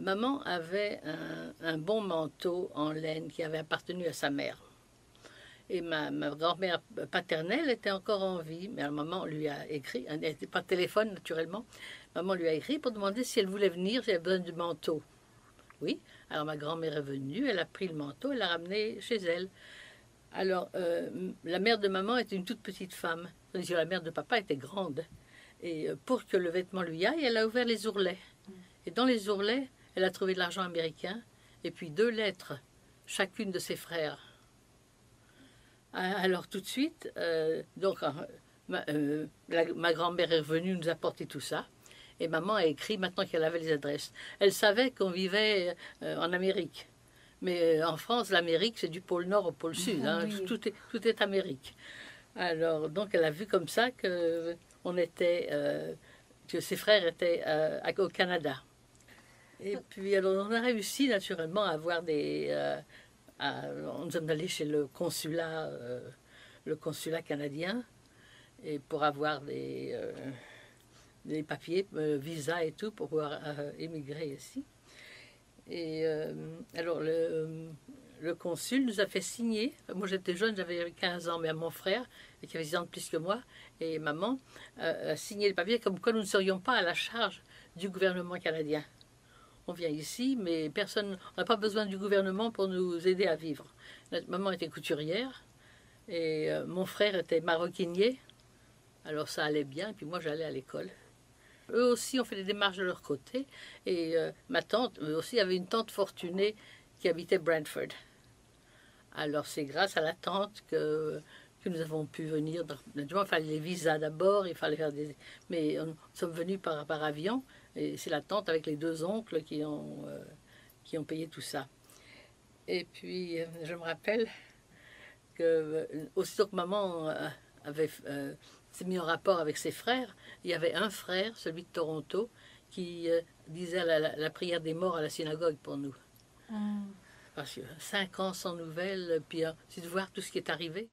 Maman avait un bon manteau en laine qui avait appartenu à sa mère. Et ma grand-mère paternelle était encore en vie, mais maman lui a écrit, elle n'était pas de téléphone naturellement, maman lui a écrit pour demander si elle voulait venir, si elle avait besoin du manteau. Oui, alors ma grand-mère est venue, elle a pris le manteau, elle l'a ramené chez elle. Alors, la mère de maman était une toute petite femme, tandis que la mère de papa était grande. Et pour que le vêtement lui aille, elle a ouvert les ourlets. Et dans les ourlets, elle a trouvé de l'argent américain et puis 2 lettres, chacune de ses frères. Alors tout de suite, ma grand-mère est revenue nous apporter tout ça. Et maman a écrit maintenant qu'elle avait les adresses. Elle savait qu'on vivait en Amérique. Mais en France, l'Amérique, c'est du pôle Nord au pôle Sud. Hein. Oui. Tout est Amérique. Alors, donc, elle a vu comme ça que ses frères étaient au Canada. Et puis, alors, on a réussi naturellement à avoir on est allé chez le consulat canadien, et pour avoir des papiers, visa et tout, pour pouvoir émigrer ici. Et alors, le consul nous a fait signer. Moi, j'étais jeune, j'avais 15 ans, mais à mon frère, qui avait 10 ans de plus que moi, et maman, a signé les papiers comme quoi nous ne serions pas à la charge du gouvernement canadien. On vient ici, mais personne, on n'a pas besoin du gouvernement pour nous aider à vivre. Notre maman était couturière, et mon frère était maroquinier, alors ça allait bien, et puis moi j'allais à l'école. Eux aussi ont fait des démarches de leur côté, et ma tante, eux aussi, avait une tante fortunée qui habitait Brantford. Alors c'est grâce à la tante que nous avons pu venir. Naturellement, il fallait les visas d'abord, il fallait faire des... Mais nous sommes venus par avion, et c'est la tante avec les 2 oncles qui ont payé tout ça. Et puis, je me rappelle que, aussitôt que maman s'est mis en rapport avec ses frères, il y avait un frère, celui de Toronto, qui disait la prière des morts à la synagogue pour nous. Parce que 5 ans sans nouvelles, puis c'est de voir tout ce qui est arrivé.